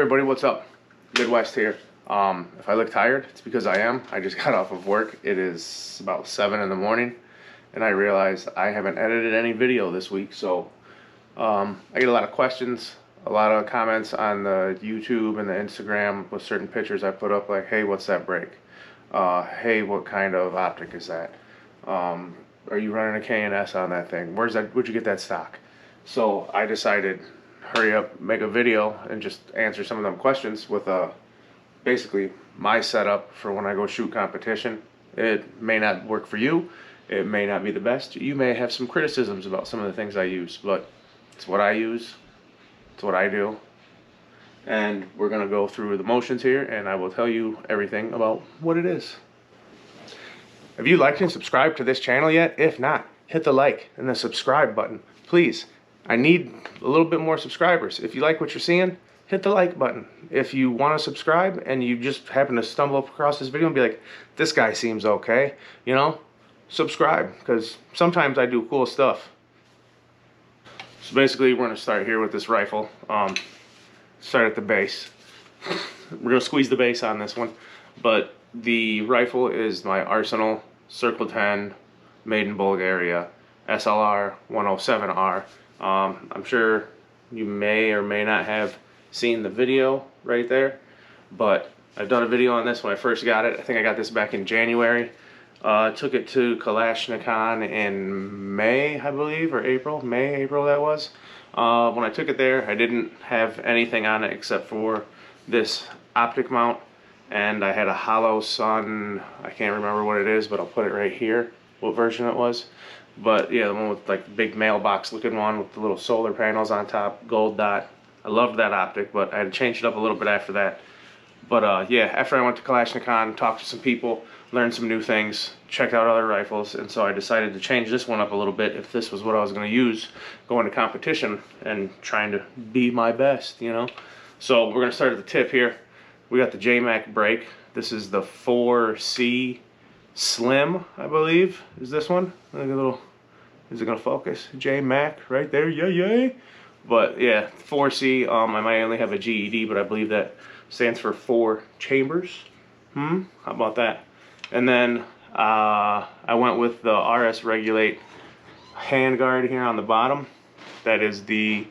everybody, what's up? Midwest here. If I look tired, it's because I am. I just got off of work. It is about 7 in the morning, and I realized I haven't edited any video this week, so I get a lot of questions, a lot of comments on the YouTube and the Instagram with certain pictures I put up, like, hey, what's that brake? Hey, what kind of optic is that? Are you running a K&S on that thing? Where'd you get that stock? So I decided, hurry up, make a video and just answer some of them questions with basically my setup for when I go shoot competition. It may not work for you, it may not be the best, you may have some criticisms about some of the things I use, but it's what I use, it's what I do, and we're gonna go through the motions here and I will tell you everything about what it is. Have you liked and subscribed to this channel yet? If not, hit the like and the subscribe button, please. I need a little bit more subscribers. If you like what you're seeing, hit the like button. If you want to subscribe and you just happen to stumble across this video and be like, this guy seems okay, you know, subscribe, because sometimes I do cool stuff. So basically we're going to start here with this rifle. Start at the base. We're going to squeeze the base on this one, but the rifle is my Arsenal Circle 10 made in Bulgaria SLR 107R. I'm sure you may or may not have seen the video right there, but I've done a video on this when I first got it. I think I got this back in January. Took it to Kalashnikon in May, I believe, or April. April that was. When I took it there, I didn't have anything on it except for this optic mount, and I had a Hollow Sun, I can't remember what it is, but I'll put it right here, what version it was. But yeah, the one with like the big mailbox looking one with the little solar panels on top, gold dot. I loved that optic, but I had to change it up a little bit after that. But yeah, after I went to Kalashnikon, talked to some people, learned some new things, checked out other rifles, and so I decided to change this one up a little bit if this was what I was going to use going to competition and trying to be my best, you know. So we're going to start at the tip here. We got the J-Mac brake. This is the 4C Slim, I believe, is this one. Like a little, is it gonna focus? J-Mac right there, yay. But yeah, 4C, I might only have a GED, but I believe that stands for 4 chambers. How about that? And then I went with the RS Regulate handguard here on the bottom. That is the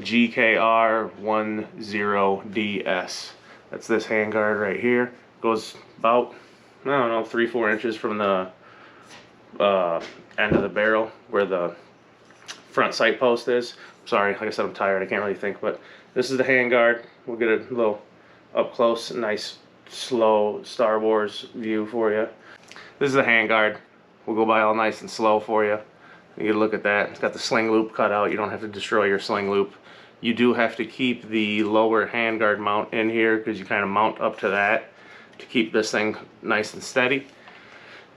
GKR 10DS. That's this handguard right here. Goes about, I don't know, 3-4 inches from the end of the barrel where the front sight post is. Sorry, like I said, I'm tired, I can't really think, but this is the handguard. We'll get a little up close, nice, slow Star Wars view for you. This is the handguard. We'll go by all nice and slow for you. You get a look at that. It's got the sling loop cut out. You don't have to destroy your sling loop. You do have to keep the lower handguard mount in here because you kind of mount up to that to keep this thing nice and steady.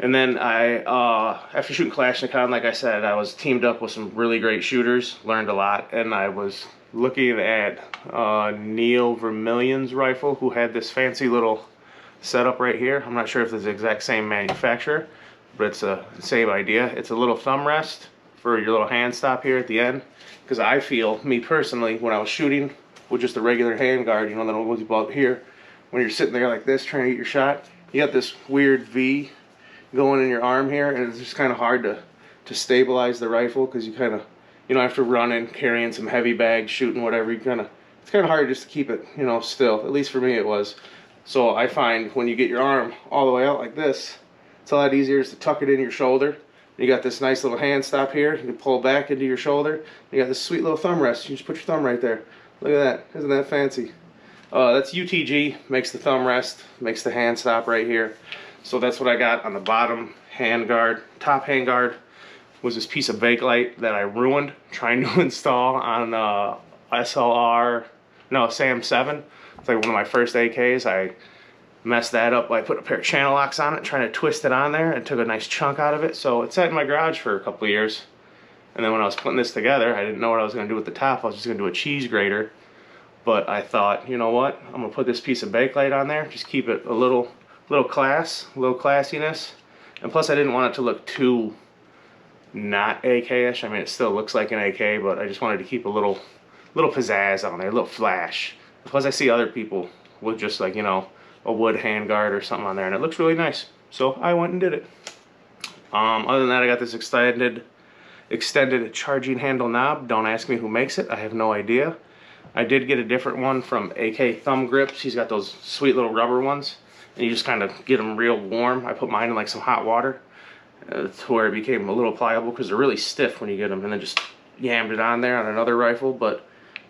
And then after shooting Kalashnikon, like I said, I was teamed up with some really great shooters, learned a lot, and I was looking at Neil Vermillion's rifle, who had this fancy little setup right here. I'm not sure if it's the exact same manufacturer, but it's the same idea. It's a little thumb rest for your little hand stop here at the end, because I feel, me personally, when I was shooting with just a regular handguard, you know, that goes about here, when you're sitting there like this trying to get your shot, you got this weird V going in your arm here, and it's just kind of hard to stabilize the rifle, because you kind of, you know, after running, carrying some heavy bags, shooting whatever, it's kind of hard just to keep it, you know, still. At least for me it was. So I find when you get your arm all the way out like this, it's a lot easier just to tuck it in your shoulder. You got this nice little hand stop here. You can pull back into your shoulder. You got this sweet little thumb rest. You just put your thumb right there. Look at that. Isn't that fancy? That's UTG. Makes the thumb rest. Makes the hand stop right here. So that's what I got on the bottom handguard. Top handguard was this piece of bakelite that I ruined trying to install on SAM 7. It's like one of my first AKs. I messed that up by putting a pair of channel locks on it, trying to twist it on there, and took a nice chunk out of it. So it sat in my garage for a couple of years. And then when I was putting this together, I didn't know what I was going to do with the top. I was just going to do a cheese grater. But I thought, you know what? I'm going to put this piece of bakelite on there. Just keep it a little class, a little classiness. And plus I didn't want it to look too not AK-ish. I mean, it still looks like an AK, but I just wanted to keep a little pizzazz on there, a little flash. Plus I see other people with just like, you know, a wood handguard or something on there, and it looks really nice. So I went and did it. Other than that, I got this extended charging handle knob. Don't ask me who makes it. I have no idea. I did get a different one from AK Thumb Grips. He's got those sweet little rubber ones, and you just kind of get them real warm. I put mine in like some hot water to where it became a little pliable, because they're really stiff when you get them, and then just yammed it on there on another rifle. But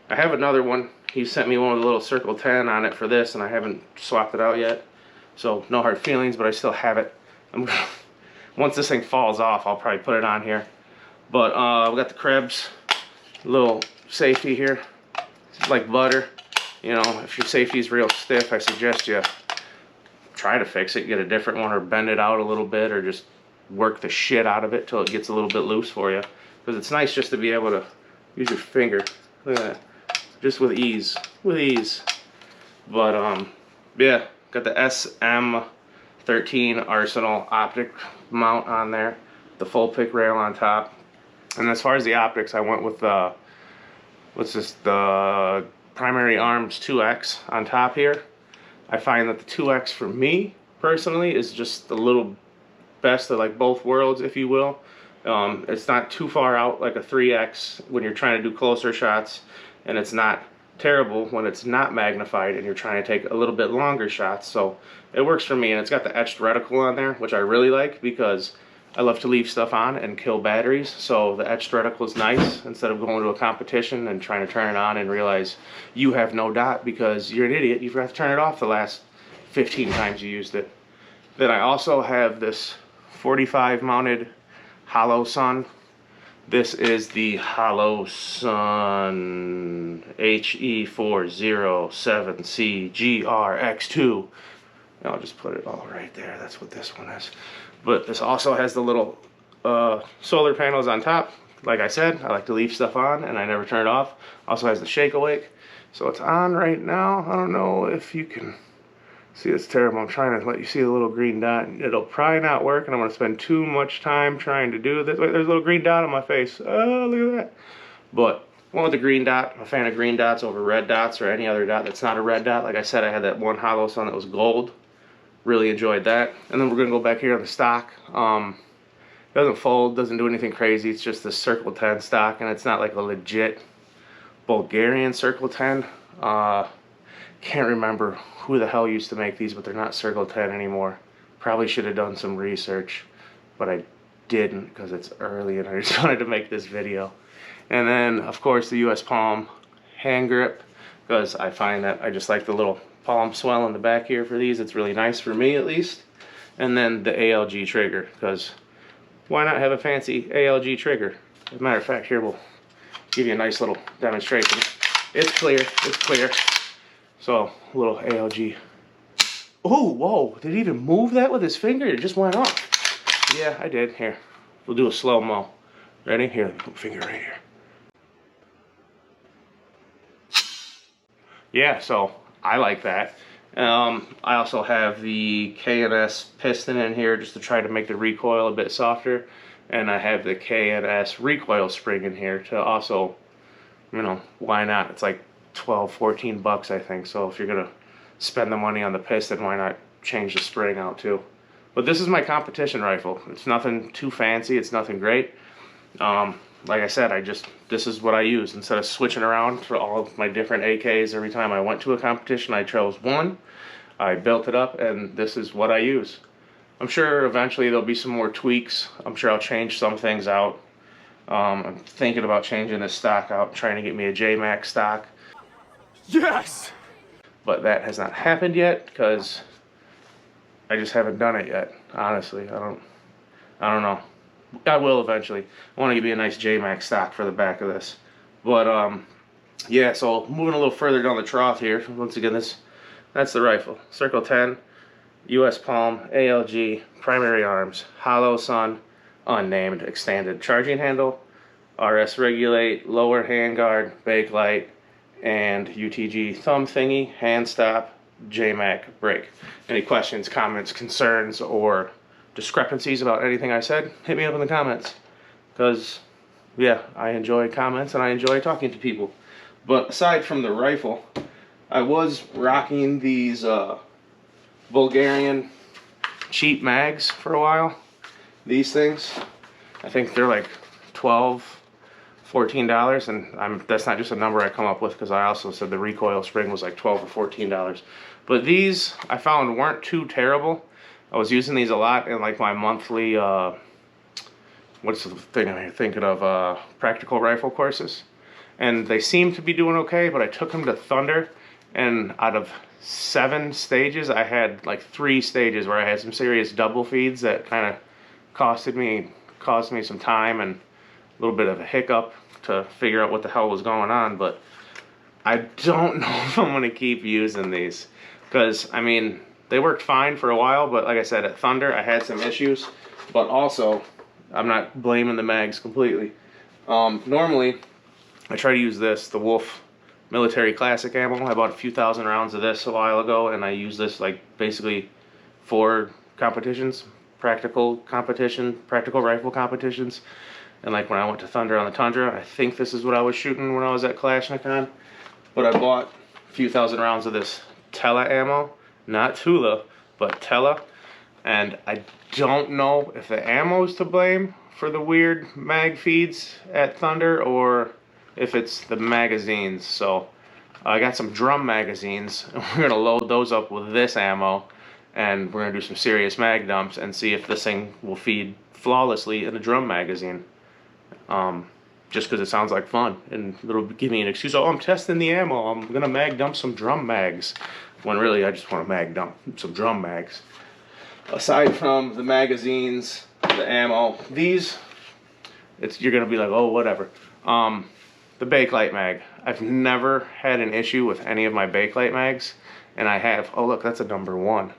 I have another one. He sent me one with a little Circle 10 on it for this, and I haven't swapped it out yet. So no hard feelings, but I still have it. Once this thing falls off, I'll probably put it on here. But we got the Krebs little safety here. It's like butter. You know, if your safety is real stiff, I suggest you try to fix it, get a different one, or bend it out a little bit, or just work the shit out of it till it gets a little bit loose for you. Because it's nice just to be able to use your finger. Look at that. Just with ease. With ease. But, yeah, got the SM13 Arsenal optic mount on there. The full pick rail on top. And as far as the optics, I went with the, the Primary Arms 2X on top here. I find that the 2X for me, personally, is just a little best of like both worlds, if you will. It's not too far out like a 3X when you're trying to do closer shots, and it's not terrible when it's not magnified and you're trying to take a little bit longer shots. So it works for me, and it's got the etched reticle on there, which I really like because I love to leave stuff on and kill batteries. So the etched reticle is nice instead of going to a competition and trying to turn it on and realize you have no dot because you're an idiot. You forgot to turn it off the last 15 times you used it. Then I also have this 45 mounted Hollow Sun. This is the Hollow Sun HE407CGRX2. I'll just put it all right there. That's what this one is. But this also has the little solar panels on top. Like I said, I like to leave stuff on and I never turn it off. Also has the shake awake. So it's on right now. I don't know if you can see, it's terrible. I'm trying to let you see the little green dot. It'll probably not work, and I'm going to spend too much time trying to do this. Wait, there's a little green dot on my face. Oh, look at that. But one with the green dot. I'm a fan of green dots over red dots or any other dot that's not a red dot. Like I said, I had that one Hollow Sun that was gold. Really enjoyed that. And then we're going to go back here on the stock. It doesn't fold, doesn't do anything crazy. It's just the Circle 10 stock, and it's not like a legit Bulgarian Circle 10. Can't remember who the hell used to make these, but they're not Circle 10 anymore. Probably should have done some research, but I didn't because it's early and I just wanted to make this video. And then, of course, the US Palm hand grip, because I find that I just like the little palm swell in the back here for these. It's really nice for me, at least. And then the ALG trigger, because why not have a fancy ALG trigger? As a matter of fact, here we'll give you a nice little demonstration. It's clear, it's clear. So, a little ALG. Oh, whoa, did he even move that with his finger? It just went off. Yeah, I did. Here, we'll do a slow-mo. Ready? Here, let me put my finger right here. Yeah, so I like that. I also have the K&S piston in here just to try to make the recoil a bit softer. And I have the K&S recoil spring in here to also, you know, why not? It's like 12, 14 bucks, I think. So if you're gonna spend the money on the piston, why not change the spring out too? But this is my competition rifle. It's nothing too fancy. It's nothing great. Like I said, this is what I use. Instead of switching around for all of my different AKs every time I went to a competition, I chose one. I built it up, and this is what I use. I'm sure eventually there'll be some more tweaks. I'm sure I'll change some things out. I'm thinking about changing this stock out, trying to get me a JMac stock. Yes! But that has not happened yet because I just haven't done it yet. Honestly, I don't know. I will eventually. I want to give you a nice JMac stock for the back of this. But yeah, so moving a little further down the trough here. Once again, that's the rifle. Circle 10, US Palm, ALG, Primary Arms, Hollow Sun, unnamed, extended charging handle, RS regulate, lower handguard, bakelite, and UTG thumb thingy, hand stop, JMac brake. Any questions, comments, concerns, or discrepancies about anything I said, hit me up in the comments. Because, yeah, I enjoy comments and I enjoy talking to people. But aside from the rifle, I was rocking these Bulgarian cheap mags for a while. These things, I think they're like $12, $14, and that's not just a number I come up with because I also said the recoil spring was like $12 or $14. But these I found weren't too terrible. I was using these a lot in like my monthly what's the thing I'm thinking of, practical rifle courses, and they seemed to be doing okay. But I took them to Thunder, and out of 7 stages, I had like 3 stages where I had some serious double feeds that kind of caused me some time and a little bit of a hiccup to figure out what the hell was going on. But I don't know if I'm going to keep using these because, I mean, they worked fine for a while, but like I said, at Thunder I had some issues. But also, I'm not blaming the mags completely. Normally I try to use this, the Wolf Military Classic ammo. I bought a few thousand rounds of this a while ago, and I use this like basically for competitions, practical rifle competitions. And like when I went to Thunder on the Tundra, I think this is what I was shooting when I was at Kalashnikon. But I bought a few thousand rounds of this Tela ammo, not Tula, but Tela. And I don't know if the ammo's to blame for the weird mag feeds at Thunder or if it's the magazines. So I got some drum magazines, and we're gonna load those up with this ammo, and we're gonna do some serious mag dumps and see if this thing will feed flawlessly in a drum magazine. Just because it sounds like fun, and it'll give me an excuse. Oh, I'm testing the ammo. I'm gonna mag dump some drum mags, when really I just want to mag dump some drum mags. Aside from the magazines, the ammo, these, you're gonna be like, oh, whatever. The Bakelite mag. I've never had an issue with any of my Bakelite mags, and I have. Oh, look, that's a number 1. Look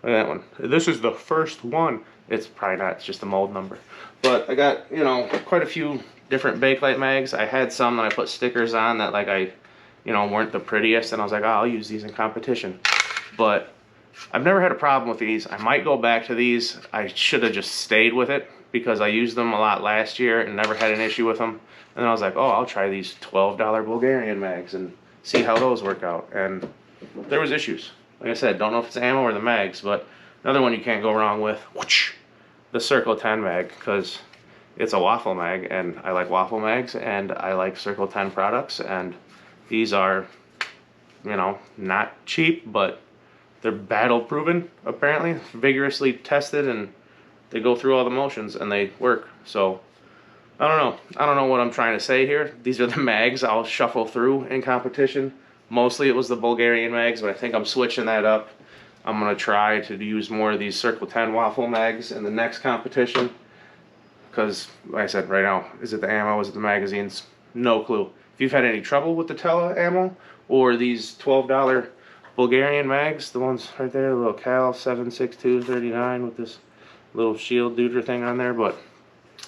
at that one. This is the first one. It's probably not. It's just the mold number. But I got, you know, quite a few different Bakelite mags. I had some that I put stickers on that, like, weren't the prettiest, and I was like, oh, I'll use these in competition. But I've never had a problem with these. I might go back to these. I should have just stayed with it because I used them a lot last year and never had an issue with them. And then I was like, oh, I'll try these $12 Bulgarian mags and see how those work out. And there was issues. Like I said, don't know if it's ammo or the mags, but another one you can't go wrong with, whoosh, the Circle 10 mag, because it's a waffle mag, and I like waffle mags, and I like Circle 10 products, and these are, you know, not cheap, but they're battle proven, apparently, vigorously tested, and they go through all the motions and they work. So I don't know what I'm trying to say here. These are the mags I'll shuffle through in competition. Mostly it was the Bulgarian mags, but I think I'm switching that up. I'm gonna try to use more of these Circle 10 waffle mags in the next competition, because like I said, right now, is it the ammo, is it the magazines? No clue. If you've had any trouble with the Tela ammo or these $12 Bulgarian mags, the ones right there, the little Cal 76239 with this little shield deuter thing on there, but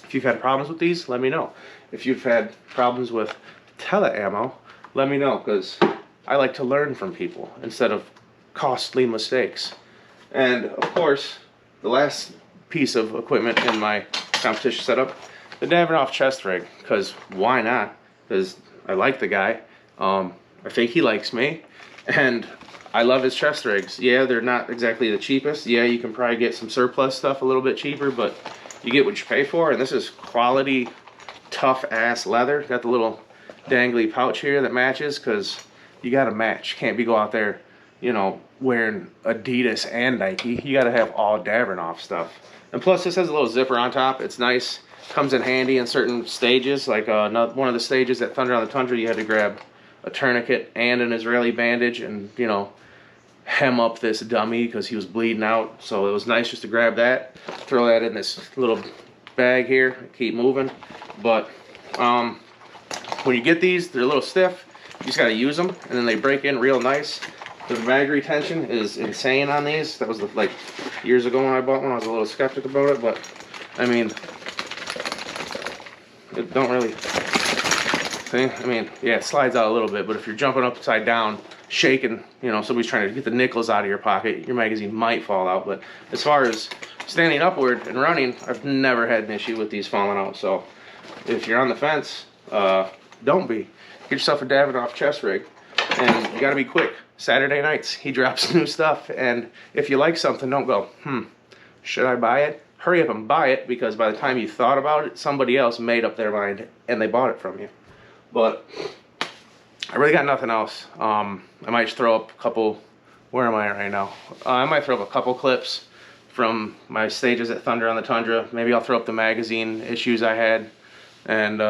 if you've had problems with these, let me know. If you've had problems with Tela ammo, let me know, because I like to learn from people instead of costly mistakes. And of course, the last piece of equipment in my competition setup, the Davidoff chest rig, because why not? Because I like the guy, I think he likes me, and I love his chest rigs. Yeah, they're not exactly the cheapest. Yeah, you can probably get some surplus stuff a little bit cheaper, but you get what you pay for, and this is quality, tough-ass leather. Got the little dangly pouch here that matches, because you got to match. You can't go out there, you know, wearing Adidas and Nike. You got to have all Davidoff stuff. And plus, this has a little zipper on top. It's nice. Comes in handy in certain stages. Like one of the stages at Thunder on the Tundra, you had to grab a tourniquet and an Israeli bandage and, you know, hem up this dummy because he was bleeding out. So it was nice just to grab that, throw that in this little bag here, keep moving. But when you get these, they're a little stiff. You just got to use them, and then they break in real nice. The mag retention is insane on these. That was like years ago when I bought one. I was a little skeptic about it, but I mean, it don't really, see? I mean, yeah, it slides out a little bit, but if you're jumping upside down, shaking, you know, somebody's trying to get the nickels out of your pocket, your magazine might fall out. But as far as standing upward and running, I've never had an issue with these falling out. So if you're on the fence, don't be. Get yourself a Davidoff chest rig, and you got to be quick. Saturday nights, he drops new stuff. And if you like something, don't go, should I buy it? Hurry up and buy it, because by the time you thought about it, somebody else made up their mind and they bought it from you. But I really got nothing else. I might throw up a couple, where am I at right now? I might throw up a couple clips from my stages at Thunder on the Tundra. Maybe I'll throw up the magazine issues I had and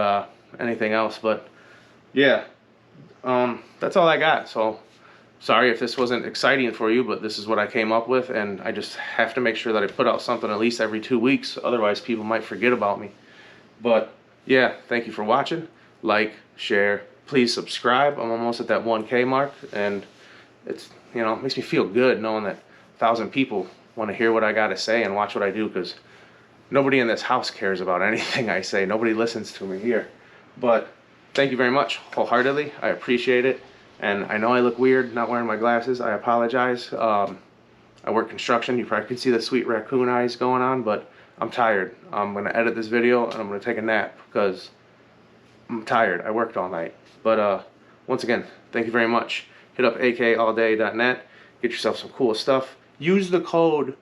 anything else. But yeah, that's all I got. So sorry if this wasn't exciting for you, but this is what I came up with, and I just have to make sure that I put out something at least every 2 weeks. Otherwise, people might forget about me. But yeah, thank you for watching. Like, share, please subscribe. I'm almost at that 1K mark, and it's, you know, it makes me feel good knowing that 1,000 people want to hear what I got to say and watch what I do, because nobody in this house cares about anything I say. Nobody listens to me here. But thank you very much, wholeheartedly. I appreciate it. And I know I look weird not wearing my glasses. I apologize. I work construction. You probably can see the sweet raccoon eyes going on, but I'm tired. I'm going to edit this video and I'm going to take a nap because I'm tired. I worked all night. But once again, thank you very much. Hit up akalldday.net. Get yourself some cool stuff. Use the code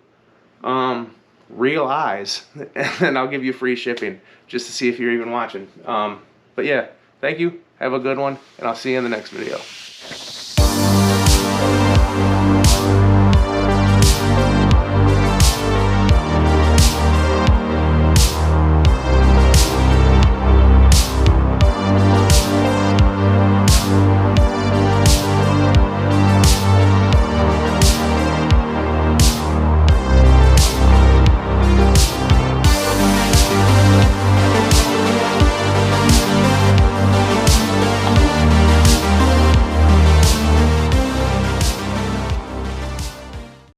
Real Eyes, and then I'll give you free shipping just to see if you're even watching. But yeah, thank you. Have a good one, and I'll see you in the next video.